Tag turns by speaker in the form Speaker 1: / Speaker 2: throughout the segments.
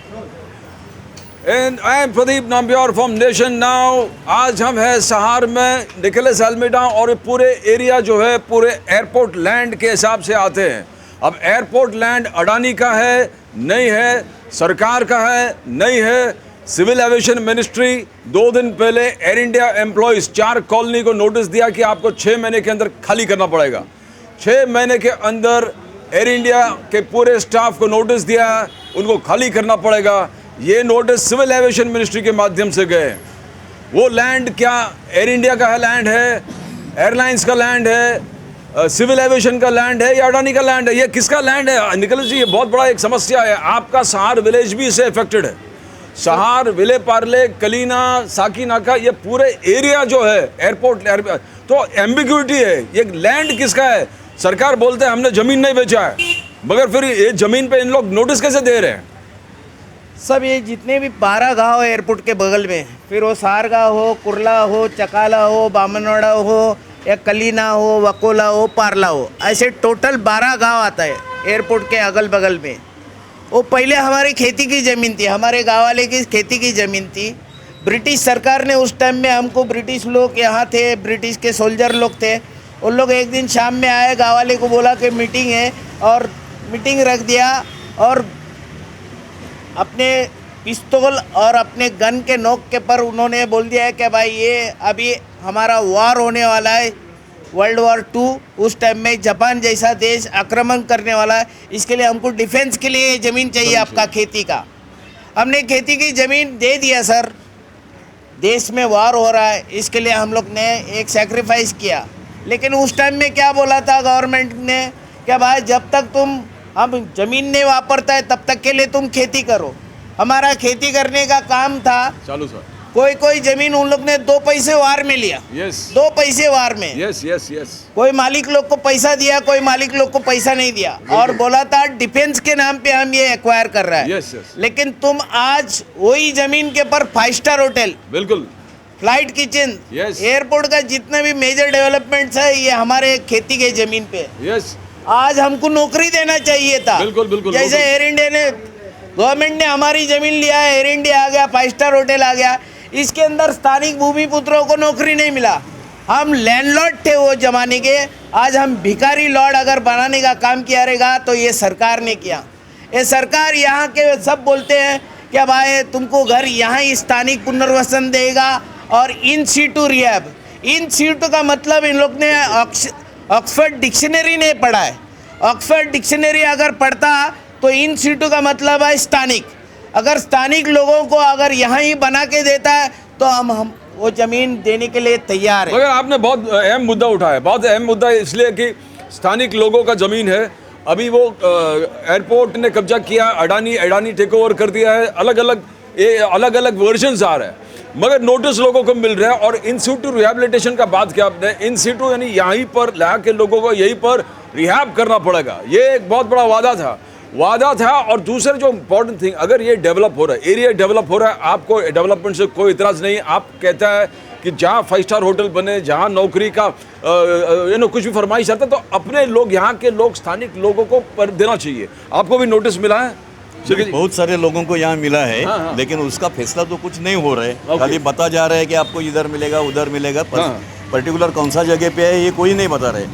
Speaker 1: And I am Pradeep Nambiar from Nation Now। आज हम हैं सहार में निकोलस अल्मेडा और पूरे एरिया जो है पूरे एयरपोर्ट लैंड के हिसाब से आते हैं। अब एयरपोर्ट लैंड अडानी का है नहीं है, सरकार का है नहीं है। सिविल एविएशन मिनिस्ट्री 2 दिन पहले एयर इंडिया एम्प्लॉइज 4 कॉलोनी को नोटिस दिया कि आपको 6 महीने के अंदर खाली करना पड़ेगा। 6 महीने के अंदर एयर इंडिया के पूरे स्टाफ को नोटिस दिया, उनको खाली करना पड़ेगा। ये नोटिस सिविल एविएशन मिनिस्ट्री के माध्यम से गए। वो लैंड क्या एयर इंडिया का लैंड है, एयरलाइंस का लैंड है, सिविल एविएशन का लैंड है या अडानी का लैंड है? ये किसका लैंड है? निकोलस जी, ये बहुत बड़ा एक समस्या है। आपका सहार विलेज भी इससे अफेक्टेड है। सहार, विले पार्ले, कलीना, साकीनाका, ये पूरे एरिया जो है एयरपोर्ट तो एम्बिग्यूटी है। ये लैंड किसका है? सरकार बोलते हैं हमने ज़मीन नहीं बेचा है, मगर फिर ये ज़मीन पे इन लोग नोटिस कैसे दे रहे हैं?
Speaker 2: सब ये जितने भी 12 गांव एयरपोर्ट के बगल में, फिर वो सारगांव हो, कुर्ला हो, चकाला हो, बामनवाड़ा हो या कलीना हो, वकोला हो, पारला हो, ऐसे टोटल 12 गांव आता है एयरपोर्ट के अगल बगल में। वो पहले हमारी खेती की ज़मीन थी, हमारे गाँव वाले की खेती की ज़मीन थी। ब्रिटिश सरकार ने उस टाइम में हमको, ब्रिटिश लोग यहाँ थे, ब्रिटिश के सोल्जर लोग थे, उन लोग एक दिन शाम में आए, गाँव वाले को बोला कि मीटिंग है, और मीटिंग रख दिया और अपने पिस्तौल और अपने गन के नोक के पर उन्होंने बोल दिया है कि भाई ये अभी हमारा वार होने वाला है, वर्ल्ड वॉर 2। उस टाइम में जापान जैसा देश आक्रमण करने वाला है, इसके लिए हमको डिफेंस के लिए ज़मीन चाहिए आपका खेती का। हमने खेती की ज़मीन दे दिया सर। देश में वार हो रहा है, इसके लिए हम लोग ने एक सेक्रीफाइस किया। लेकिन उस टाइम में क्या बोला था गवर्नमेंट ने कि भाई जब तक तुम हम ज़मीन नहीं वापरता है तब तक के लिए तुम खेती करो। हमारा खेती करने का काम था
Speaker 1: चालू सर।
Speaker 2: कोई ज़मीन उन लोग ने 2 पैसे वार में लिया।
Speaker 1: यस।
Speaker 2: 2 पैसे वार में।
Speaker 1: Yes yes yes.
Speaker 2: कोई मालिक लोग को पैसा दिया, कोई मालिक लोग को पैसा नहीं दिया, और बोला था डिफेंस के नाम पे हम ये एक्वायर कर रहा है।
Speaker 1: Yes yes.
Speaker 2: लेकिन तुम आज वही ज़मीन के पर 5 स्टार होटल,
Speaker 1: बिल्कुल,
Speaker 2: फ्लाइट किचन,
Speaker 1: Yes.
Speaker 2: एयरपोर्ट का जितने भी मेजर डेवलपमेंट्स है ये हमारे खेती के ज़मीन पे।
Speaker 1: यस।
Speaker 2: आज हमको नौकरी देना चाहिए था।
Speaker 1: बिल्कुल बिल्कुल।
Speaker 2: जैसे एयर इंडिया ने, गवर्नमेंट ने हमारी ज़मीन लिया है, एयर इंडिया आ गया, 5 स्टार होटल आ गया, इसके अंदर स्थानिक भूमिपुत्रों को नौकरी नहीं मिला। हम लैंडलॉर्ड थे वो जमाने के, आज हम भिखारी लॉर्ड अगर बनाने का काम किया रहेगा तो ये सरकार ने किया। ये सरकार यहाँ के सब बोलते हैं कि भाई तुमको घर यहाँ ही स्थानिक पुनर्वसन देगा और in situ rehab. In situ का मतलब इन लोग ने ऑक्सफर्ड डिक्शनरी नहीं पढ़ा है। ऑक्सफर्ड डिक्शनरी अगर पढ़ता तो इन सीटू का मतलब है स्थानिक। अगर स्थानिक लोगों को अगर यहाँ ही बना के देता है तो हम वो ज़मीन देने के लिए तैयार है।
Speaker 1: मगर आपने बहुत अहम मुद्दा उठाया, बहुत अहम मुद्दा इसलिए कि स्थानिक लोगों का ज़मीन है। अभी वो एयरपोर्ट ने कब्जा किया, अडानी टेक ओवर कर दिया है, अलग अलग वर्जन्स आ रहे हैं, मगर नोटिस लोगों को मिल रहा है। और इन सीटू रिहैबिलिटेशन का बात किया आपने, इन सीटू यानी यहीं पर ला के लोगों को यहीं पर रिहैब करना पड़ेगा। ये एक बहुत बड़ा वादा था। और दूसरे जो इम्पोर्टेंट थिंग, अगर ये डेवलप हो रहा है, एरिया डेवलप हो रहा है, आपको डेवलपमेंट से कोई इतराज़ नहीं। आप कहता है कि जहाँ 5 स्टार होटल बने, जहाँ नौकरी का कुछ भी फरमाइश आता है तो अपने लोग, यहाँ के लोग, स्थानिक लोगों को पर देना चाहिए। आपको भी नोटिस मिला है?
Speaker 3: बहुत सारे लोगों को यहाँ मिला है।
Speaker 1: हाँ।
Speaker 3: लेकिन उसका फैसला तो कुछ नहीं हो रहा है। खाली बता जा रहा है कि आपको इधर मिलेगा, उधर मिलेगा। पर्टिकुलर कौन सा जगह पे है ये कोई नहीं बता रहे,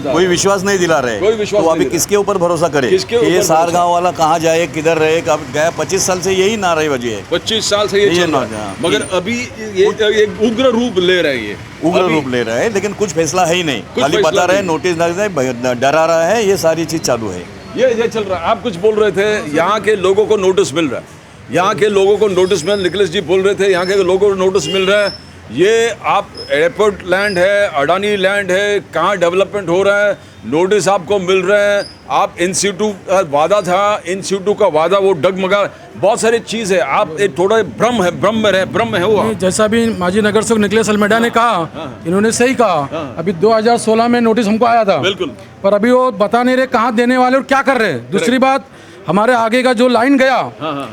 Speaker 3: कोई विश्वास नहीं दिला रहे। तो अभी किसके ऊपर भरोसा करे? ये सारगांव वाला कहाँ जाए, किधर रहे? कब गया? 25 साल से यही नारे बजे है।
Speaker 1: 25 साल से ये चल रहा है, मगर अभी ये एक उग्र रूप ले रहा है। ये
Speaker 3: उग्र रूप ले रहा है, लेकिन कुछ फैसला है ही नहीं। खाली बता रहे, नोटिस डरा रहा है, ये सारी चीज चालू है।
Speaker 1: ये चल रहा है। आप कुछ बोल रहे थे, यहाँ के लोगों को नोटिस मिल रहा है, यहाँ के लोगों को नोटिस मिल, निकोलस जी बोल रहे थे यहाँ के लोगों को नोटिस मिल रहा है। ये आप एयरपोर्ट लैंड है, अडानी लैंड है, कहाँ डेवलपमेंट हो रहा है, नोटिस आपको मिल रहे हैं। आप इंस्टीट्यूट वादा था, इंस्टीट्यूट का वादा वो डगमगा, बहुत सारी चीज़ है। आप एक थोड़ा भ्रम है वो।
Speaker 4: जैसा भी माजी नगर सेवक निकोलस अल्मेडा ने कहा, इन्होंने सही कहा। अभी 2016 में नोटिस हमको आया था,
Speaker 1: बिल्कुल,
Speaker 4: पर अभी वो बता नहीं रहे कहाँ देने वाले और क्या कर रहे हैं। दूसरी बात, हमारे आगे का जो लाइन गया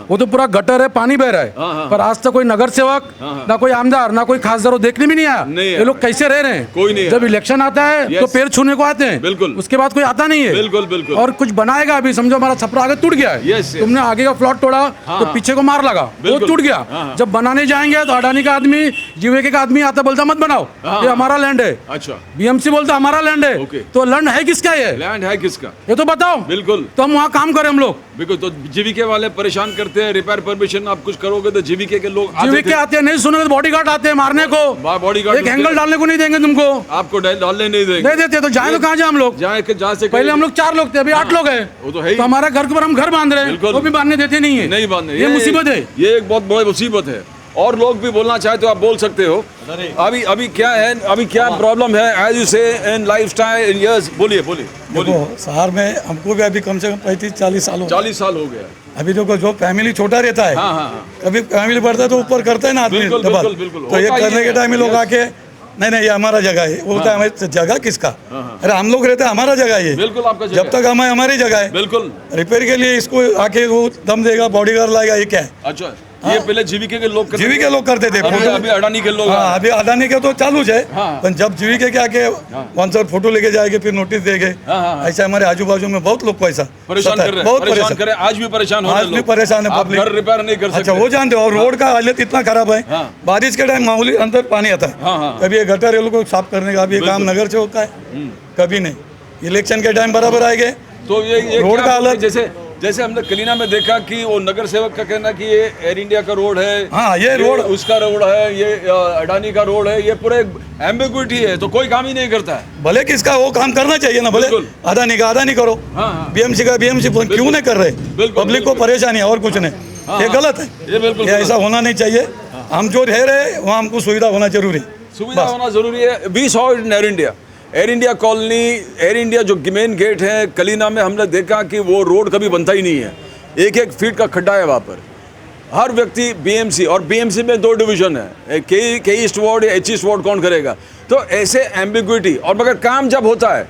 Speaker 4: वो तो पूरा गटर है, पानी बह रहा है। पर आज तक कोई नगर सेवक ना कोई आमदार ना कोई खासदार देखने भी नहीं आया। ये लोग कैसे रह रहे हैं?
Speaker 1: कोई नहीं।
Speaker 4: जब इलेक्शन आता है तो पैर छूने को आते हैं,
Speaker 1: बिल्कुल।
Speaker 4: उसके बाद कोई आता नहीं है।
Speaker 1: बिल्कुल बिल्कुल।
Speaker 4: और कुछ बनाएगा, अभी समझो हमारा छपरा आगे टूट गया है, तुमने आगे का प्लॉट तोड़ा तो पीछे को मार लगा, वो टूट गया। जब बनाने जाएंगे तो अडानी का आदमी, जीवीके का आदमी आता बोलता मत बनाओ, ये हमारा लैंड है।
Speaker 1: अच्छा,
Speaker 4: बीएमसी बोलता हमारा लैंड है। तो लैंड है किसका? ये
Speaker 1: लैंड है किसका
Speaker 4: ये तो बताओ।
Speaker 1: बिल्कुल।
Speaker 4: तो हम वहाँ काम करें हम लोग।
Speaker 1: बिल्कुल। तो जीवीके वाले परेशान करते हैं, रिपेयर परमिशन आप कुछ करोगे तो जीवीके के लोग
Speaker 4: जीवीके आते हैं, नहीं सुनोगे तो बॉडीगार्ड आते हैं मारने को,
Speaker 1: बॉडीगार्ड
Speaker 4: एक एंगल डालने को नहीं देंगे तुमको,
Speaker 1: आपको डालने नहीं देंगे।
Speaker 4: नहीं देते तो जाए तो कहाँ जाए हम लोग?
Speaker 1: जहाँ से
Speaker 4: पहले हम लोग 4 लोग थे, अभी 8 लोग हैं।
Speaker 1: वो तो है ही।
Speaker 4: तो हमारा घर के ऊपर हम घर बांध रहे हैं, वो भी बांधने देते नहीं है।
Speaker 1: नहीं बांधने,
Speaker 4: ये मुसीबत है,
Speaker 1: ये एक बहुत बड़ी मुसीबत है। और लोग भी बोलना चाहे तो आप बोल सकते हो। अभी क्या है, अभी क्या प्रॉब्लम है एज यू से इन लाइफस्टाइल इन इयर्स? बोलिए बोलिए बोलिए।
Speaker 5: शहर में हमको भी अभी कम से कम 35-40 साल हो
Speaker 1: 40 साल हो गया।
Speaker 5: अभी देखो जो फैमिली छोटा रहता है, कभी फैमिली बढ़ता है तो ऊपर करता है ना आदमी
Speaker 1: बिल्कुल,
Speaker 5: डबल।
Speaker 1: बिल्कुल, बिल्कुल।
Speaker 5: तो ये
Speaker 1: होता
Speaker 5: करने
Speaker 1: ही
Speaker 5: के
Speaker 1: है।
Speaker 5: टाइम में लोग आके नहीं ये हमारा जगह है, बोलता है हमें जगह किसका? अरे हम लोग रहते हैं, हमारा जगह है ये।
Speaker 1: बिल्कुल आपका जगह
Speaker 5: जब तक हमें हमारी जगह है।
Speaker 1: बिल्कुल।
Speaker 5: रिपेयर के लिए इसको आके वो दम देगा, बॉडीगार्ड लाएगा, ये क्या है?
Speaker 1: अच्छा, ये पहले जीवीके के लोग करते
Speaker 5: जीवीके लोग करते थे।
Speaker 1: अभी अडानी के लोग।
Speaker 5: हाँ, अभी अडानी के तो चालू है, पर जब जीवीके के आके वन सर फोटो लेके जाएंगे, फिर नोटिस देंगे। ऐसा हमारे आजू बाजू में बहुत लोग को ऐसा
Speaker 1: परेशान कर रहे हैं,
Speaker 5: बहुत
Speaker 1: परेशान कर रहे हैं। आज भी परेशान हो रहे
Speaker 5: आज
Speaker 1: हैं
Speaker 5: भी
Speaker 1: लोग।
Speaker 5: परेशान है
Speaker 1: आप
Speaker 5: पब्लिक।
Speaker 1: घर रिपेयर नहीं कर सकते।
Speaker 5: अच्छा, वो जानते हो। और रोड का हालत इतना खराब है, बारिश के टाइम मामूली अंदर पानी आता है। कभी ये गटर ये लोग को साफ करने का अभी काम नगर से होता है, कभी नहीं। इलेक्शन के टाइम बराबर आएंगे
Speaker 1: तो ये
Speaker 5: रोड का हालत
Speaker 1: जैसे हमने कलीना में देखा कि वो नगर सेवक का कहना कि ये एयर इंडिया का रोड है।
Speaker 5: हाँ, ये रोड
Speaker 1: उसका रोड है, ये अडानी का रोड है, ये पूरे एम्बिग्विटी है, तो कोई काम ही नहीं करता है।
Speaker 5: भले किसका वो काम करना चाहिए ना, भले अडानी का अडानी करो, बीएमसी का बीएमसी, क्यों नहीं कर रहे? पब्लिक को परेशानी है और कुछ नहीं। ये गलत है,
Speaker 1: ये बिल्कुल
Speaker 5: ये ऐसा होना नहीं चाहिए। हम जो रह रहे वहाँ हमको सुविधा होना जरूरी,
Speaker 1: सुविधा होना जरूरी है। We saw it in Air India colony, Air India जो मेन गेट है कलीना में, हमने देखा कि वो रोड कभी बनता ही नहीं है। 1-1 फीट का खड्डा है वहाँ पर। हर व्यक्ति बीएमसी, और बीएमसी में 2 डिवीजन है, के ईस्ट वार्ड या एच ईस्ट वार्ड, कौन करेगा? तो ऐसे एम्बिग्विटी। और मगर काम जब होता है,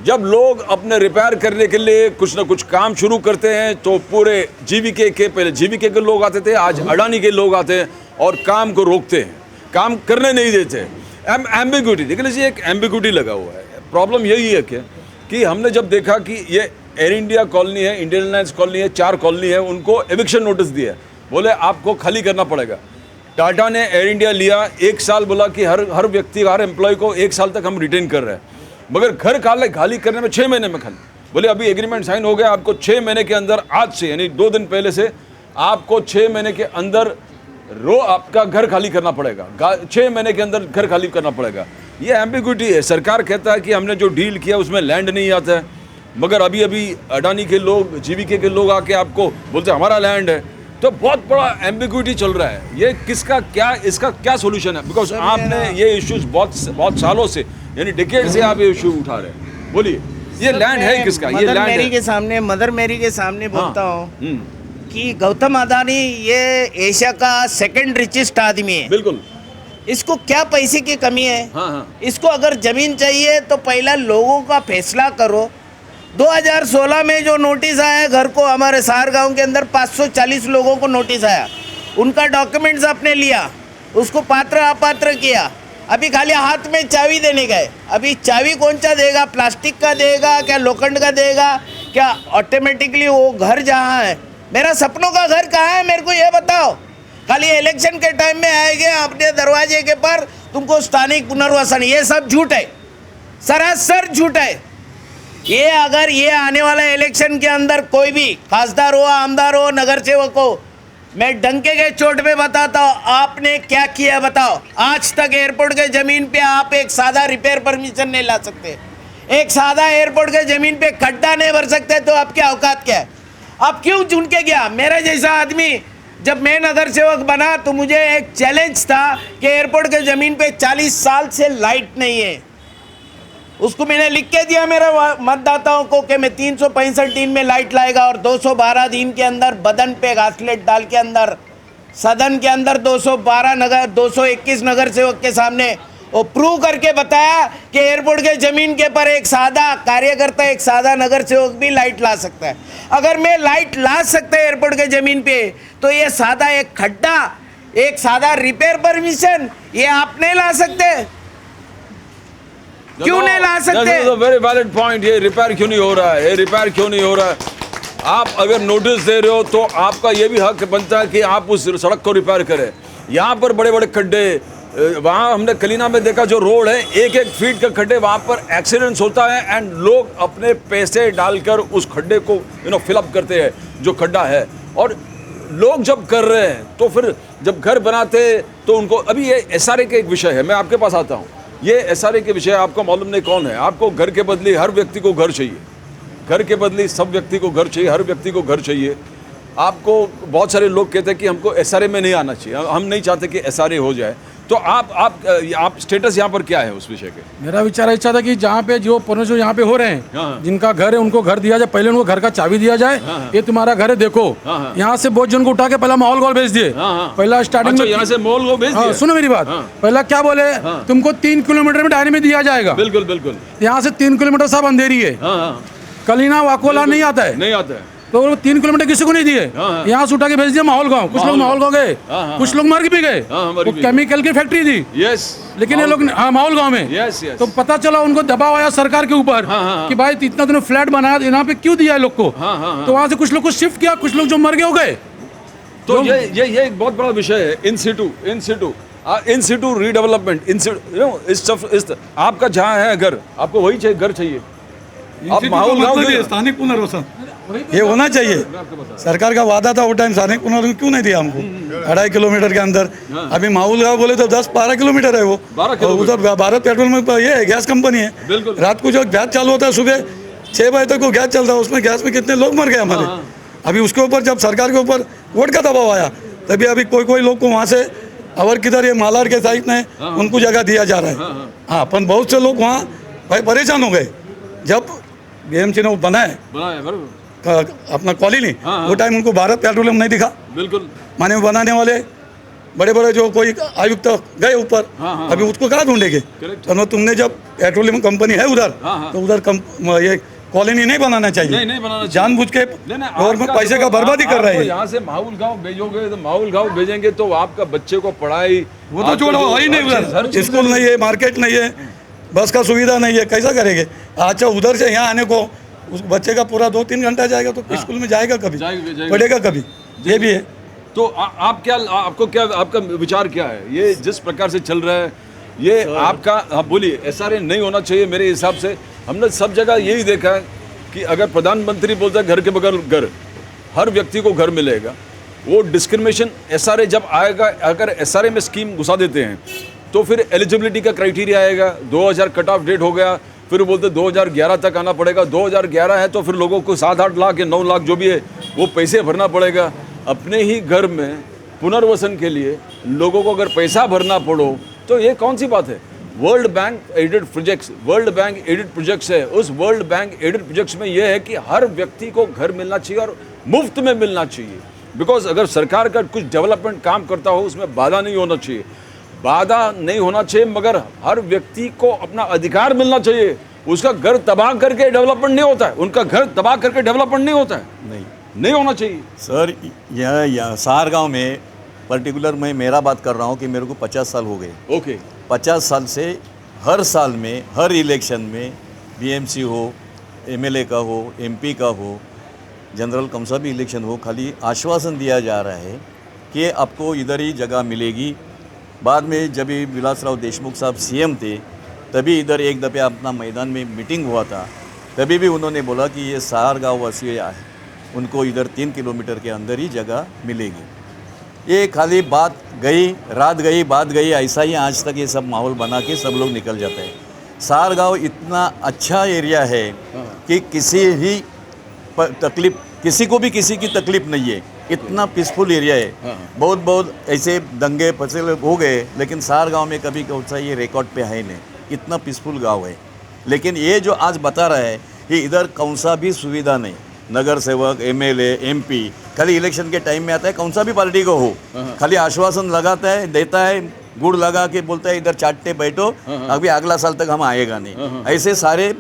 Speaker 1: जब लोग अपने रिपेयर करने के लिए कुछ ना कुछ काम शुरू करते हैं, तो पूरे जीवीके के, पहले जीवीके के लोग आते थे, आज अडानी के लोग आते हैं और काम को रोकते हैं, काम करने नहीं देते। एम्बिग्विटी देख लीजिए, एक एम्बिग्विटी लगा हुआ है। प्रॉब्लम यही है कि हमने जब देखा कि ये एयर इंडिया कॉलोनी है, इंडियन एयरलाइंस कॉलोनी है, 4 कॉलोनी है, उनको एविक्शन नोटिस दिया है, बोले आपको खाली करना पड़ेगा। टाटा ने एयर इंडिया लिया, 1 साल बोला कि हर व्यक्ति, हर एम्प्लॉय को 1 साल तक हम रिटेन कर रहे हैं, मगर घर खाली करने में 6 महीने में खाली। बोले अभी एग्रीमेंट साइन हो गया, आपको 6 महीने के अंदर, आज से यानी 2 दिन पहले से आपको 6 महीने के अंदर आपका घर खाली करना पड़ेगा, 6 महीने के अंदर घर खाली करना पड़ेगा। ये एम्बिग्विटी है। सरकार कहता है कि हमने जो डील किया उसमें लैंड नहीं आता है, मगर अभी अडानी के लोग, जीवीके के लोग आके आपको बोलते हैं हमारा लैंड है। तो बहुत बड़ा एम्बिग्विटी चल रहा है। ये किसका क्या, इसका क्या सोल्यूशन है? बिकॉज आपने ये इश्यूज बहुत सालों से, यानी डिकेड से आप ये इशू उठा रहे हैं। बोलिए, ये लैंड है किसका? ये लैंड है
Speaker 2: मदर मेरी के सामने बोलता हूँ कि गौतम अडानी ये एशिया का 2nd रिचेस्ट आदमी है।
Speaker 1: बिल्कुल।
Speaker 2: इसको क्या पैसे की कमी है?
Speaker 1: हाँ।
Speaker 2: इसको अगर जमीन चाहिए तो पहला लोगों का फैसला करो। 2016 में जो नोटिस आया घर को, हमारे सार गांव के अंदर 540 लोगों को नोटिस आया, उनका डॉक्यूमेंट्स आपने लिया, उसको पात्र अपात्र किया, अभी खाली हाथ में चाबी देने गए। अभी चाबी कौन सा देगा? प्लास्टिक का देगा क्या, लोखंड का देगा क्या? ऑटोमेटिकली वो घर जहाँ है, मेरा सपनों का घर कहाँ है मेरे को ये बताओ। खाली इलेक्शन के टाइम में आएंगे अपने दरवाजे के पर तुमको स्थानिक पुनर्वासन, ये सब झूठ है, सरासर झूठ है। ये अगर ये आने वाला इलेक्शन के अंदर कोई भी खासदार हो, आमदार हो, नगर सेवक हो, मैं डंके के चोट पे बताता हूँ आपने क्या किया बताओ। आज तक एयरपोर्ट के जमीन पे आप एक सादा रिपेयर परमिशन नहीं ला सकते, एक सादा एयरपोर्ट के जमीन पे खड्डा नहीं भर सकते, तो आपके औकात क्या है? आप क्यों चुन के गया? मेरा जैसा आदमी, जब मैं नगर सेवक बना तो मुझे एक चैलेंज था कि एयरपोर्ट के ज़मीन पे 40 साल से लाइट नहीं है। उसको मैंने लिख के दिया मेरे मतदाताओं को कि मैं 365 दिन में लाइट लाएगा, और 212 दिन के अंदर बदन पे घासलेट डाल के अंदर सदन के अंदर 221 नगर सेवक के सामने वो प्रूव करके बताया कि एयरपोर्ट के ज़मीन के पर एक सादा कार्यकर्ता, एक सादा नगर सेवक भी लाइट ला सकता है। अगर मैं लाइट ला सकता है एयरपोर्ट के ज़मीन पे, तो ये सादा एक खड्डा, एक सादा रिपेयर परमिशन ये आप नहीं ला सकते? क्यों नहीं ला सकते?
Speaker 1: Very valid point. ये रिपेयर क्यों नहीं हो रहा है, ये रिपेयर क्यों नहीं हो रहा है? आप अगर नोटिस दे रहे हो तो आपका ये भी हक बनता है कि आप उस सड़क को रिपेयर करें। यहाँ पर बड़े बड़े खड्डे, वहाँ हमने कलीना में देखा जो रोड है 1-1 फीट का खड्डे, वहाँ पर एक्सीडेंट्स होता है एंड लोग अपने पैसे डालकर उस खड्डे को फिलअप करते हैं जो खड्डा है। और लोग जब कर रहे हैं तो फिर जब घर बनाते तो उनको, अभी ये SRA का एक विषय है, मैं आपके पास आता हूँ। ये SRA के विषय आपको मालूम नहीं कौन है। आपको घर के बदले हर व्यक्ति को घर चाहिए, घर के बदले सब व्यक्ति को घर चाहिए, हर व्यक्ति को घर चाहिए। आपको बहुत सारे लोग कहते हैं कि हमको SRA में नहीं आना चाहिए, हम नहीं चाहते कि SRA हो जाए। तो आप स्टेटस यहाँ पर क्या है उस विषय के?
Speaker 4: मेरा विचार ऐसा था कि जहाँ पे जो परमिशन यहाँ पे हो रहे हैं, जिनका घर है उनको घर दिया जाए, पहले उनको घर का चाबी दिया जाए। ये तुम्हारा घर है, देखो। यहाँ से बहुत जन को उठा के पहला माहौल गाँव भेज दिए। पहला स्टार्टिंग में
Speaker 1: यहाँ से माहौल गाँव भेज दिए।
Speaker 4: सुनो मेरी बात, पहला क्या बोले, तुमको 3 किलोमीटर में डायरी में दिया जाएगा।
Speaker 1: बिल्कुल बिल्कुल।
Speaker 4: यहाँ से 3 किलोमीटर सब अंधेरी है। कलीना वाकोला नहीं आता है,
Speaker 1: नहीं आता है।
Speaker 4: तो 3 किलोमीटर किसी को नहीं दिए। यहाँ से उठा के भेज दिया माहौल गांव। कुछ लोग माहौल गांव गए, कुछ लोग मर भी गए। वो केमिकल की फैक्ट्री थी।
Speaker 1: यस।
Speaker 4: लेकिन ये लोग माहौल गांव में।
Speaker 1: Yes yes.
Speaker 4: तो पता चला उनको दबाव आया सरकार के ऊपर कि भाई इतना तुमने फ्लैट बनाया, यहाँ पे क्यों दिया है लोग को। तो वहाँ से कुछ लोग को शिफ्ट किया, कुछ लोग जो मर गए हो गए।
Speaker 1: तो ये एक बहुत बड़ा विषय है। इन सिटू रीडेवलपमेंट, आपका जहाँ है घर, आपको वही चाहिए, घर चाहिए। आप माहौल गाँव के
Speaker 5: स्थानिक पुनर्वसन ये होना चाहिए। सरकार का वादा था वो टाइम, स्थानिक पुनर्वसन क्यों नहीं दिया हमको? 2.5 किलोमीटर के अंदर। अभी माहौल गाँव बोले तो 10-12 किलोमीटर है वो। उधर भारत पेट्रोल में ये है, गैस कंपनी है। रात को जो गैस चालू होता है सुबह 6 बजे तक वो गैस चलता है, उसमें गैस में कितने लोग मर गए हमारे। अभी उसके ऊपर जब सरकार के ऊपर वोट का दबाव आया, तभी अभी कोई लोग को वहाँ से और किधर ये मालार के साइड में उनको जगह दिया जा रहा है। हाँ, पर बहुत से लोग वहाँ भाई परेशान हो गए जब BMC ने वो बनाया अपना कॉलोनी। वो टाइम उनको भारत पेट्रोलियम नहीं दिखा।
Speaker 1: बिल्कुल।
Speaker 5: माने बनाने वाले बड़े बड़े जो कोई आयुक्त गए ऊपर, अभी उसको कहाँ ढूंढेंगे? तो तुमने जब पेट्रोलियम कंपनी है उधर, तो उधर ये कॉलोनी नहीं बनाना चाहिए।
Speaker 1: नहीं बनाना,
Speaker 5: जानबूझ के गवर्नमेंट पैसे का बर्बादी कर रहे हैं।
Speaker 1: यहाँ से माहौल गाँव भेजोगे तो माहौल गाँव भेजेंगे तो आपका बच्चे को पढ़ाई,
Speaker 5: वो तो छोड़ो, ही नहीं उधर स्कूल नहीं है, मार्केट नहीं है, बस का सुविधा नहीं है, कैसा करेंगे? अच्छा, उधर से यहाँ आने को उस बच्चे का पूरा 2-3 घंटा जाएगा तो स्कूल में जाएगा कभी, पढ़ेगा कभी? ये भी है।
Speaker 1: तो आपका विचार क्या है? ये जिस प्रकार से चल रहा है, ये आपका, आप बोलिए। SRA नहीं होना चाहिए मेरे हिसाब से। हमने सब जगह यही देखा है कि अगर प्रधानमंत्री बोलता है घर के बगैर घर, हर व्यक्ति को घर मिलेगा, वो डिस्क्रिमिनेशन SRA जब आएगा, अगर SRA में स्कीम घुसा देते हैं तो फिर एलिजिबिलिटी का क्राइटेरिया आएगा। 2000 कट ऑफ डेट हो गया, फिर बोलते 2011 तक आना पड़ेगा। 2011 है तो फिर लोगों को 7-8 लाख या 9 लाख जो भी है वो पैसे भरना पड़ेगा। अपने ही घर में पुनर्वसन के लिए लोगों को अगर पैसा भरना पड़ो तो ये कौन सी बात है? वर्ल्ड बैंक एडेड प्रोजेक्ट्स है। उस वर्ल्ड बैंक एडेड प्रोजेक्ट्स में ये है कि हर व्यक्ति को घर मिलना चाहिए और मुफ्त में मिलना चाहिए। बिकॉज अगर सरकार का कुछ डेवलपमेंट काम करता हो उसमें बाधा नहीं होना चाहिए, बाधा नहीं होना चाहिए, मगर हर व्यक्ति को अपना अधिकार मिलना चाहिए। उसका घर तबाह करके डेवलपमेंट नहीं होता है, उनका घर तबाह करके डेवलपमेंट नहीं होता है, नहीं होना चाहिए।
Speaker 3: सर, यह सार गाँव में पर्टिकुलर मैं मेरा बात कर रहा हूँ कि मेरे को 50 साल हो गए।
Speaker 1: ओके।
Speaker 3: 50 साल से हर साल में, हर इलेक्शन में, BMC हो, MLA का हो, MP का हो, जनरल कौनसा भी इलेक्शन हो, खाली आश्वासन दिया जा रहा है कि आपको इधर ही जगह मिलेगी। बाद में जब विलासराव देशमुख साहब CM थे तभी इधर एक दफ़े अपना मैदान में मीटिंग हुआ था, तभी भी उन्होंने बोला कि ये सार गाँव वासी है, उनको इधर 3 किलोमीटर के अंदर ही जगह मिलेगी। ये खाली बात गई, रात गई, बात गई, ऐसा ही आज तक ये सब माहौल बना के सब लोग निकल जाते हैं। सार गाँव इतना अच्छा एरिया है कि किसी ही तकलीफ, किसी को भी किसी की तकलीफ नहीं है, इतना पीसफुल एरिया है। बहुत ऐसे दंगे फसले हो गए, लेकिन सार गांव में कभी कौन ये रिकॉर्ड पे है नहीं, इतना पीसफुल गांव है। लेकिन ये जो आज बता रहा है कि इधर कौन सा भी सुविधा नहीं, नगर सेवक, MLA, MP खाली इलेक्शन के टाइम में आता है, कौन सा भी पार्टी को हो, खाली आश्वासन लगाता है, देता है, गुड़ लगा के बोलता है इधर चाटते बैठो, अभी अगला साल तक हम आएगा नहीं। ऐसे सारे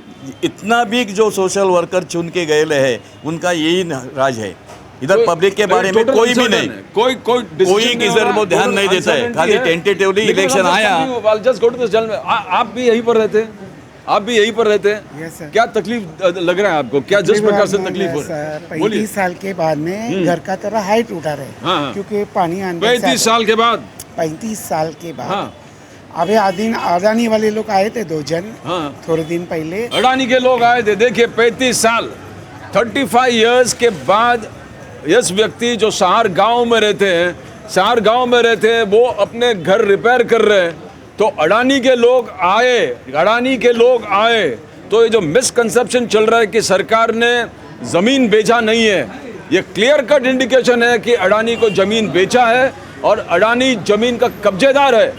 Speaker 3: इतना भी जो सोशल वर्कर चुन के गए है उनका यही राज है। इधर पब्लिक के बारे में कोई भी नहीं, कोई किधर वो ध्यान नहीं देता है, खाली टेंटेटिवली इलेक्शन आया।
Speaker 1: आप भी यहीं पर रहते हैं, आप भी यहीं पर रहते हैं, क्या तकलीफ लग रहा है आपको, क्या जिस प्रकार से तकलीफ हो रहा है?
Speaker 6: 35 साल के बाद में घर का थोड़ा हाइट उठा रहे, क्योंकि पानी आने
Speaker 1: 35 साल के बाद
Speaker 6: 35 साल के बाद अभी अडानी वाले लोग आए थे 2 जन थोड़े दिन पहले।
Speaker 1: अडानी के लोग आए थे, देखिए 35 साल 35 इयर्स के बाद इस व्यक्ति जो सहार गांव में रहते हैं, सहार गांव में रहते हैं, वो अपने घर रिपेयर कर रहे हैं, तो अडानी के लोग आए, तो ये जो मिसकंसेप्शन चल रहा है कि सरकार ने ज़मीन बेचा नहीं है, ये क्लियर कट इंडिकेशन है कि अडानी को ज़मीन बेचा है और अडानी ज़मीन का कब्जेदार है,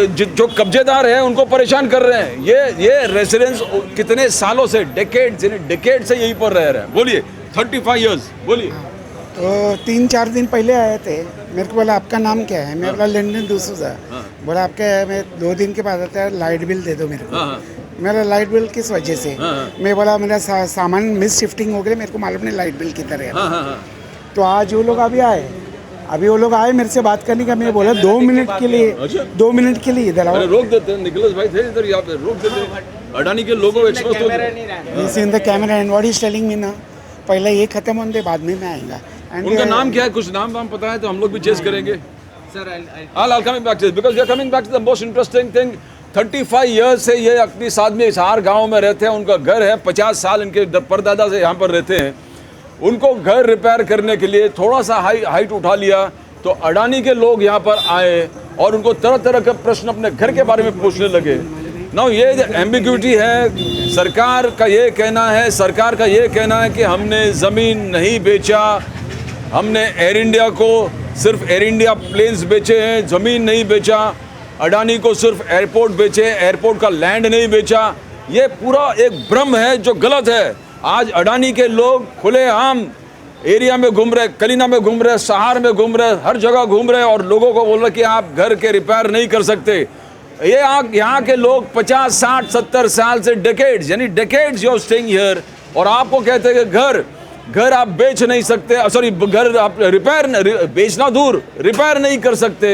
Speaker 1: जो कब्जेदार है उनको परेशान कर रहे हैं। ये रेसिडेंस कितने सालों से, डेकेड से यहीं पर रह रहे हैं। बोलिए 35 इयर्स, बोलिए।
Speaker 6: तो 3-4 दिन पहले आए थे, मेरे को बोला आपका नाम क्या है, मैं बोला लंदन दूसरा, बोला आपका मैं 2 दिन के बाद आता है, लाइट बिल दे दो मेरे को। मेरा लाइट बिल किस वजह से, मैं बोला मेरा सामान मिस शिफ्टिंग हो गया, मेरे को मालूम नहीं लाइट बिल किधर है। तो आज वो लोग अभी वो लोग आए मेरे से बात करने का, मैं बोला 2 मिनट के लिए, 2 मिनट के लिए इधर आओ।
Speaker 1: रोक देते हैं, निकोलस भाई थे इधर, यहाँ पे रोक देते हैं, अडानी के लोगों एक्सपोज हो
Speaker 6: in the camera and what is telling me ना, पहले ये खत्म होने बाद में मैं आएगा।
Speaker 1: उनका नाम क्या है, कुछ नाम वाम पता है तो हम लोग भी चेस करेंगे। I'll coming back to this because we are coming back to the most interesting thing. 35 years से ये अपनी आदमी सहार गांव में रहते हैं, उनका घर है, 50 साल इनके परदादा से यहाँ पर रहते हैं, उनको घर रिपेयर करने के लिए थोड़ा सा हाइट उठा लिया तो अडानी के लोग यहाँ पर आए और उनको तरह तरह के प्रश्न अपने घर के बारे में पूछने लगे। ना ये एम्बिग्यूटी है, सरकार का ये कहना है कि हमने ज़मीन नहीं बेचा, हमने एयर इंडिया को सिर्फ एयर इंडिया प्लेन्स बेचे हैं, ज़मीन नहीं बेचा, अडानी को सिर्फ एयरपोर्ट बेचे, एयरपोर्ट का लैंड नहीं बेचा। ये पूरा एक भ्रम है जो गलत है। आज अडानी के लोग खुलेआम एरिया में घूम रहे, कलीना में घूम रहे, सहार में घूम रहे, हर जगह घूम रहे और लोगों को बोल रहे कि आप घर के रिपेयर नहीं कर सकते। ये यहाँ के लोग 50, 60, 70 साल से decades you are staying here, और आपको कहते हैं कि घर आप बेच नहीं सकते, सॉरी घर आप बेचना दूर, रिपेयर नहीं कर सकते।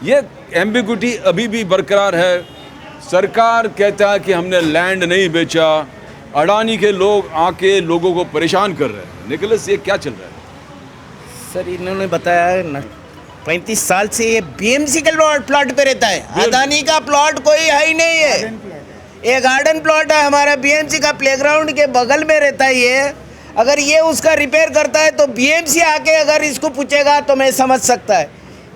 Speaker 1: ये एम्बिग्यूटी अभी भी बरकरार है। सरकार कहता है कि हमने लैंड नहीं बेचा, अडानी के लोग आके लोगों को परेशान कर रहे हैं। निकोलस, ये क्या चल रहा है?
Speaker 2: सर इन्होंने बताया ना, 35 साल से ये बीएमसी के प्लॉट पे रहता है, अडानी का प्लॉट कोई है ही नहीं है, ये गार्डन प्लॉट है हमारा, बीएमसी का प्लेग्राउंड के बगल में रहता है ये। अगर ये उसका रिपेयर करता है तो बीएमसी आके अगर इसको पूछेगा तो मैं समझ सकता है।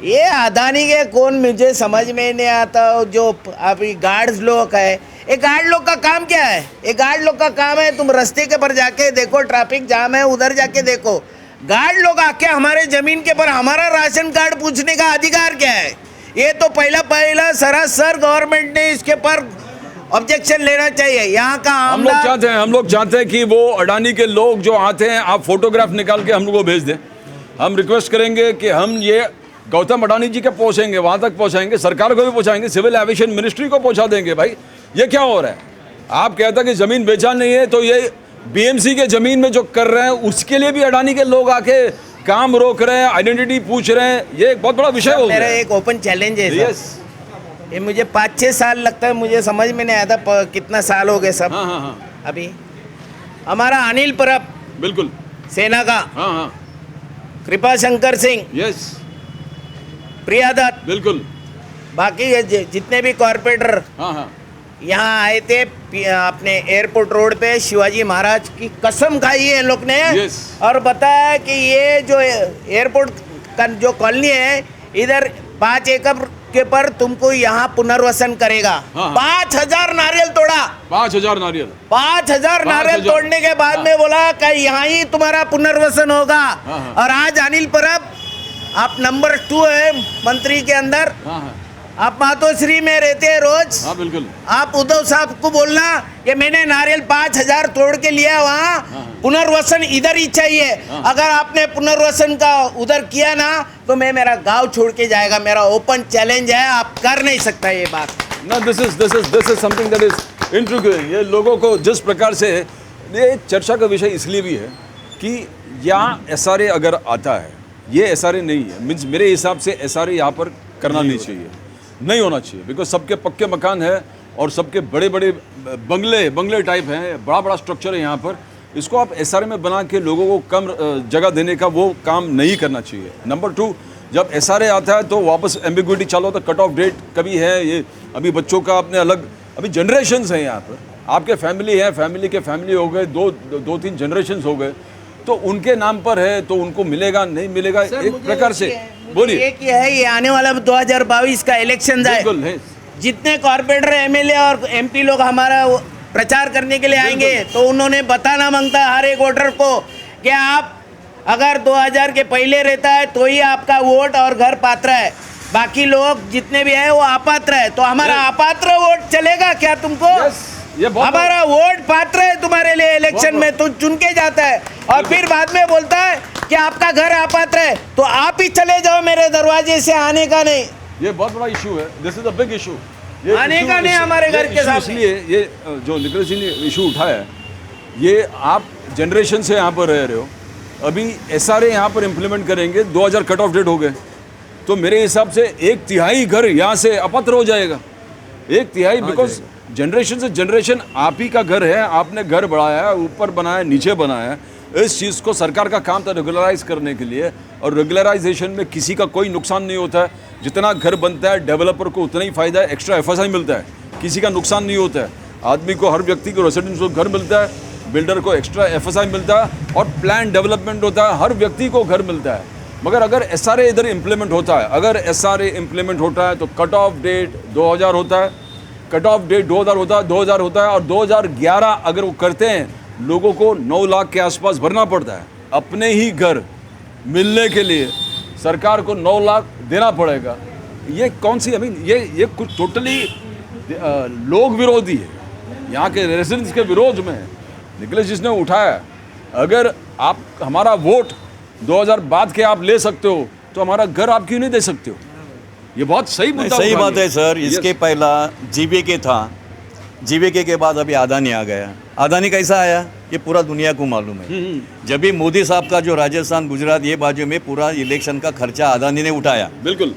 Speaker 2: ये अडानी के कौन मुझे समझ में नहीं आता। जो अभी गार्ड्स लोग है, ये गार्ड लोग का काम क्या है? ये गार्ड लोग का काम है तुम रास्ते के पर जाके देखो ट्रैफिक जाम है, उधर जाके देखो। गार्ड लोग आके हमारे जमीन के पर हमारा राशन कार्ड पूछने का अधिकार क्या है? ये तो पहला सरासर गवर्नमेंट ने इसके पर ऑब्जेक्शन लेना चाहिए। यहाँ का
Speaker 1: हम लोग चाहते हैं कि वो अडानी के लोग जो आते हैं, आप फोटोग्राफ निकाल के हम लोग को भेज दें। हम रिक्वेस्ट करेंगे कि हम ये गौतम अडानी जी के पहुँचेंगे, वहाँ तक पहुँचाएंगे, सरकार को भी पहुँचाएंगे, सिविल एविएशन मिनिस्ट्री को पहुँचा देंगे। भाई ये क्या हो रहा है? आप कहते हैं कि ज़मीन बेचा नहीं है, तो ये बीएमसी के ज़मीन में जो कर रहे हैं उसके लिए भी अडानी के लोग आके काम रोक रहे हैं, आइडेंटिटी पूछ रहे हैं। ये एक बहुत बड़ा विषय हो गया।
Speaker 2: मेरा एक ओपन चैलेंज है सर, ये मुझे 5-6 साल लगता है, मुझे समझ में नहीं आता कितना साल हो गए सब। अभी हमारा अनिल परब,
Speaker 1: बिल्कुल
Speaker 2: सेना का, कृपा शंकर सिंह,
Speaker 1: यस,
Speaker 2: प्रिया दत्त,
Speaker 1: बिल्कुल,
Speaker 2: बाकी जितने भी कॉर्पोरेटर यहाँ आए थे अपने एयरपोर्ट रोड पे, शिवाजी महाराज की कसम खाई है लोग ने, और बताया कि ये जो एयरपोर्ट का जो कॉलोनी है इधर 5 एकड़ के पर तुमको यहाँ पुनर्वसन करेगा। 5000 नारियल तोड़ा,
Speaker 1: 5000 नारियल,
Speaker 2: 5000 नारियल तोड़ने के बाद में बोला कि यहाँ ही तुम्हारा पुनर्वसन होगा। और आज अनिल परब आप नंबर 2 है मंत्री के अंदर, आप मातोश्री में रहते हैं रोज।
Speaker 1: हाँ बिल्कुल।
Speaker 2: आप उद्धव साहब को बोलना कि मैंने नारियल 5,000 तोड़ के लिया वहाँ, पुनर्वसन इधर ही चाहिए। अगर आपने पुनर्वसन का उधर किया ना तो मैं मेरा गांव छोड़ के जाएगा। मेरा ओपन चैलेंज है, आप कर नहीं सकता ये बात।
Speaker 1: ना this is something that is intriguing. ये लोगों को जिस प्रकार से, ये चर्चा का विषय इसलिए भी है कि यहाँ एसआरए अगर आता है, ये एसआरए नहीं है, मीन्स मेरे हिसाब से एसआरए यहाँ पर करना नहीं चाहिए, नहीं होना चाहिए। बिकॉज सबके पक्के मकान है और सबके बड़े बड़े बंगले टाइप हैं, बड़ा बड़ा स्ट्रक्चर है यहाँ पर। इसको आप एसआरए में बना के लोगों को कम जगह देने का वो काम नहीं करना चाहिए। नंबर 2, जब एसआरए आता है तो वापस एम्बिग्विटी चालू होता है, कट ऑफ डेट कभी है, ये अभी बच्चों का अपने अलग, अभी जनरेशन्स हैं यहाँ पर। आपके फैमिली है, फैमिली के फैमिली हो गए, दो तीन जनरेशन्स हो गए, तो उनके नाम पर है तो उनको मिलेगा नहीं मिलेगा, एक प्रकार से। बोलिए।
Speaker 2: एक ये है, ये आने वाला 2022 का इलेक्शन है, जितने कॉर्पोरेटर, एमएलए और एमपी लोग हमारा प्रचार करने के लिए आएंगे तो उन्होंने बताना मांगता है हर एक वोटर को कि आप अगर 2000 के पहले रहता है तो ही आपका वोट और घर पात्र है, बाकी लोग जितने भी है वो अपात्र है। तो हमारा अपात्र वोट चलेगा क्या तुमको? हमारा वोट पात्र है तुम्हारे लिए, इलेक्शन में तुम चुन के जाता है और फिर बाद में बोलता है कि आपका घर अपात्र है, तो आप ही चले जाओ, मेरे दरवाजे से आने का नहीं।
Speaker 1: ये बहुत बड़ा इशू है, this is a big issue.
Speaker 2: आने का नहीं हमारे घर के साथ।
Speaker 1: इसलिए ये जो निखिलेश जी ने इशू उठाया है, ये आप जनरेशन से यहाँ पर रह रहे हो, अभी एसआरए यहाँ पर इम्प्लीमेंट करेंगे, 2000 कट ऑफ डेट हो गए, तो मेरे हिसाब से 1/3 घर यहाँ से अपात्र हो जाएगा, 1/3। बिकॉज जनरेशन से जनरेशन आप ही का घर है, आपने घर बढ़ाया है, ऊपर बनाया, नीचे बनाया है। इस चीज़ को सरकार का काम था रेगुलराइज करने के लिए, और रेगुलराइजेशन में किसी का कोई नुकसान नहीं होता है। जितना घर बनता है डेवलपर को उतना ही फ़ायदा है, एक्स्ट्रा एफएसआई मिलता है, किसी का नुकसान नहीं होता है। आदमी को, हर व्यक्ति को रेसिडेंशियल घर मिलता है, बिल्डर को एक्स्ट्रा एफएसआई मिलता है, और प्लान डेवलपमेंट होता है, हर व्यक्ति को घर मिलता है। मगर अगर एसआरए इधर इम्प्लीमेंट होता है, अगर एसआरए इम्प्लीमेंट होता है तो कट ऑफ डेट 2000 होता है, कट ऑफ डेट 2000 होता है, और 2011 अगर वो करते हैं, लोगों को 9 लाख के आसपास भरना पड़ता है अपने ही घर मिलने के लिए, सरकार को 9 लाख देना पड़ेगा। ये कौन सी, ये कुछ टोटली लोग विरोधी है, यहाँ के रेजिडेंट्स के विरोध में है। निखिलेश जिसने उठाया, अगर आप हमारा वोट 2000 बाद के आप ले सकते हो तो हमारा घर आप क्यों नहीं दे सकते हो? ये बहुत सही मुद्दा,
Speaker 3: सही बात है सर। इसके पहला जीवीके था, जीवीके के बाद अभी अदानी आ गया। अदानी कैसा आया ये पूरा दुनिया को मालूम है। जब भी मोदी साहब का जो राजस्थान, गुजरात, ये बाजू में पूरा इलेक्शन का खर्चा अदानी ने उठाया,
Speaker 1: बिल्कुल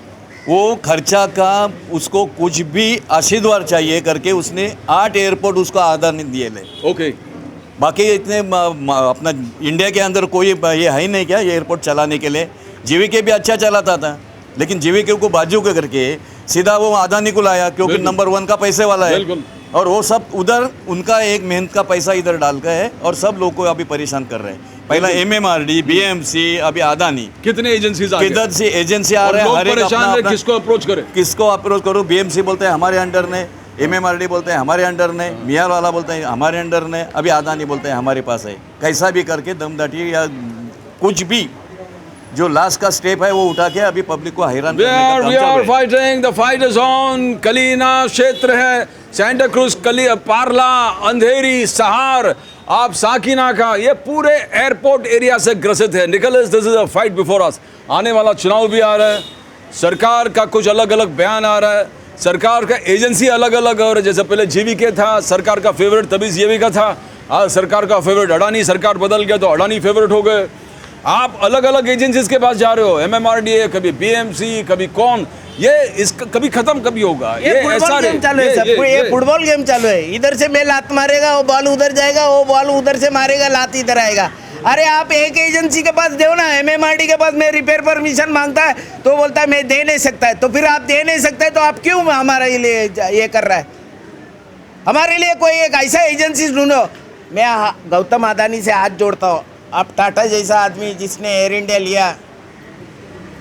Speaker 3: वो खर्चा का उसको कुछ भी आशीर्वाद चाहिए करके उसने 8 एयरपोर्ट उसको अदानी दिए ले।
Speaker 1: ओके,
Speaker 3: बाकी इतने अपना इंडिया के अंदर कोई ये है ही नहीं क्या ये एयरपोर्ट चलाने के लिए। जीवीके भी अच्छा चलाता था, लेकिन जीवीके को बाजू के करके सीधा वो अदानी को लाया, क्योंकि नंबर 1 का पैसे वाला है, और वो सब उधर उनका एक मेहनत का पैसा इधर डाल कर है, और सब लोग को अभी परेशान कर रहे हैं। पहला एमएमआरडी, बीएमसी, अभी अदानी,
Speaker 1: कितने एजेंसीज
Speaker 3: किधर से एजेंसी आ रहे हैं, हर एक अपना
Speaker 1: किसको अप्रोच करे,
Speaker 3: किसको अप्रोच करो। बीएमसी बोलते हैं हमारे अंडर ने, एमएमआरडी बोलते हैं हमारे अंडर ने, मियार वाला बोलते हैं हमारे अंडर ने, अभी अदानी बोलते हैं हमारे पास है। कैसा भी करके दमदाटी या कुछ भी जो लास्ट का स्टेप है वो उठा के अभी पब्लिक को हैरान करने का काम चल रहा है।
Speaker 1: Fighting, the fight is on. Kalina क्षेत्र है, सैंटा क्रूज, पार्ला, अंधेरी, सहार, आप साकिना का, ये पूरे एयरपोर्ट एरिया से ग्रसित है। Nikhilesh, this is a fight before us. आने वाला चुनाव भी आ रहा है, सरकार का कुछ अलग अलग बयान आ रहा है, सरकार का एजेंसी अलग अलग हो रहा है। जैसे पहले जीवीके था, सरकार का फेवरेट तभी जीवीके था, आज सरकार का फेवरेट अडानी, सरकार बदल गया तो अडानी फेवरेट हो गए। आप अलग अलग एजेंसीज के पास जा रहे हो, एमएमआरडीए, कभी बीएमसी, कभी कौन, ये इसका कभी खत्म कभी होगा।
Speaker 2: ये फुटबॉल गेम चालू है सब, ये फुटबॉल गेम चालू है। इधर से मैं लात मारेगा, वो बॉल उधर जाएगा, वो बॉल उधर से मारेगा, लात इधर आएगा। अरे आप एक एजेंसी के पास दो ना, एमएमआरडी के पास मैं रिपेयर परमिशन मांगता है तो बोलता है मैं दे नहीं सकता है। तो फिर आप दे नहीं सकते तो आप क्यों हमारे लिए ये कर रहा है? हमारे लिए कोई एक ऐसा एजेंसी ढूंढो। मैं गौतम अदानी से हाथ जोड़ता हूँ। आप टाटा जैसा आदमी जिसने एयर इंडिया लिया,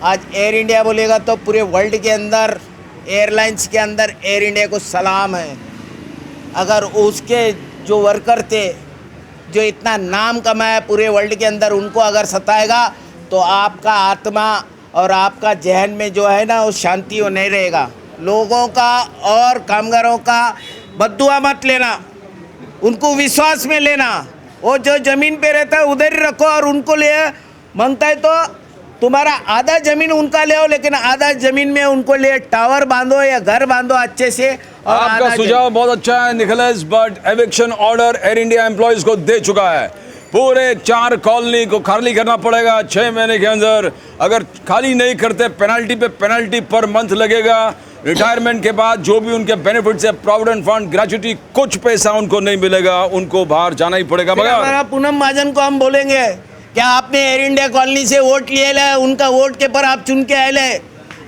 Speaker 2: आज एयर इंडिया बोलेगा तो पूरे वर्ल्ड के अंदर एयरलाइंस के अंदर एयर इंडिया को सलाम है। अगर उसके जो वर्कर थे, जो इतना नाम कमाया पूरे वर्ल्ड के अंदर, उनको अगर सताएगा तो आपका आत्मा और आपका जहन में जो है ना वो शांति वो नहीं रहेगा। लोगों का और कामगारों का बद्दुआ मत लेना, उनको विश्वास में लेना। वो जो ज़मीन पे रहता है उधर ही रखो और उनको ले मांगता है तो तुम्हारा आधा ज़मीन उनका ले आओ, लेकिन आधा ज़मीन में उनको ले टावर बांधो या घर बांधो अच्छे से। और
Speaker 1: आपका सुझाव बहुत अच्छा है Nikhilesh, but eviction order air India employees को दे चुका है। पूरे 4 कॉलोनी को खाली करना पड़ेगा 6 महीने के अंदर। अगर खाली नहीं करते पेनल्टी पे पेनल्टी पर मंथ लगेगा। रिटायरमेंट के बाद जो भी उनके बेनिफिट्स है, प्रोविडेंट फंड, ग्रेच्युटी, कुछ पैसा उनको नहीं मिलेगा, उनको बाहर जाना ही पड़ेगा।
Speaker 2: फिर हमारा पूनम महाजन को हम बोलेंगे क्या आपने एयर इंडिया कॉलोनी से वोट लिए है, उनका वोट के पर आप चुन के आए ले,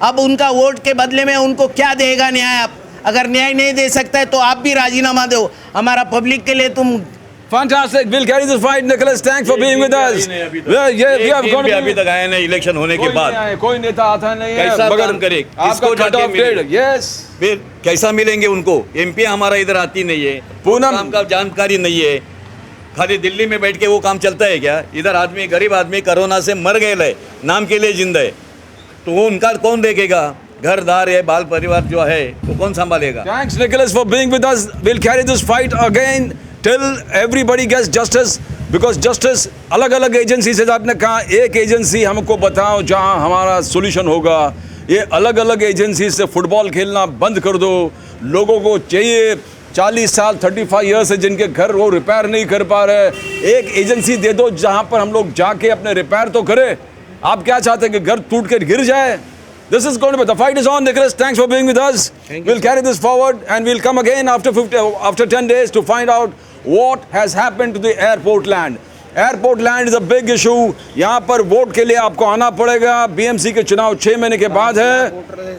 Speaker 2: अब उनका वोट के बदले में उनको क्या देगा न्याय? आप अगर न्याय नहीं दे सकता है तो आप भी राजीनामा दो, हमारा पब्लिक के लिए तुम।
Speaker 1: Fantastic. We'll carry this fight. Nicholas, thanks for being with us.
Speaker 3: अभी तक आए नहीं इलेक्शन होने के बाद।
Speaker 1: कोई नेता आता नहीं है।
Speaker 3: कैसा काम करे?
Speaker 1: आपका कट ऑफ डेट, यस।
Speaker 3: फिर कैसा मिलेंगे उनको? एमपी हमारा इधर आती नहीं है,
Speaker 1: पूनम
Speaker 3: काम का जानकारी नहीं है। खाली दिल्ली में बैठ के वो काम चलता है क्या? इधर आदमी, गरीब आदमी कोरोना से मर गए है, नाम के लिए जिंदा है, तो वो उनका कौन देखेगा? घरदार है, बाल परिवार जो है वो कौन संभालेगा?
Speaker 1: Thanks Nicholas for being with us. We'll carry this fight again till everybody gets justice, because justice अलग अलग एजेंसी से, आपने कहा एक एजेंसी हमको बताओ जहां हमारा सॉल्यूशन होगा। ये अलग अलग एजेंसी से फुटबॉल खेलना बंद कर दो। लोगों को चाहिए 40 साल 35 ईयर्स से जिनके घर वो रिपेयर नहीं कर पा रहे, एक एजेंसी दे दो जहां पर हम लोग जाके अपने रिपेयर तो करें। आप क्या चाहते हैं कि घर टूट कर गिर जाए? This is going to be, the fight is on. Nicholas, thanks for being with us. We'll carry this forward and we'll come again after 10 days to find out what has happened to the airport land. Airport land is a big issue. यहाँ पर vote के लिए आपको आना पड़ेगा। BMC के चुनाव 6 महीने के बाद है।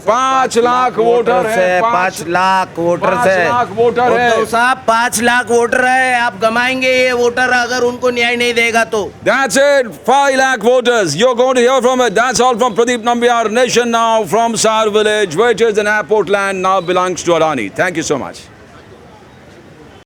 Speaker 1: 5 लाख वोटर है,
Speaker 2: 5 लाख वोटर है,
Speaker 1: 5 लाख वोटर है
Speaker 2: साहब, 5 लाख वोटर है। आप गमाएंगे ये वोटर अगर उनको न्याय नहीं देगा तो।
Speaker 1: That's it, 5 lakh voters. You're going to hear from it. That's all from Pradeep Nambiar. Nation Now from Sar Village, which is an airport land now belongs to Adani. Thank you so much.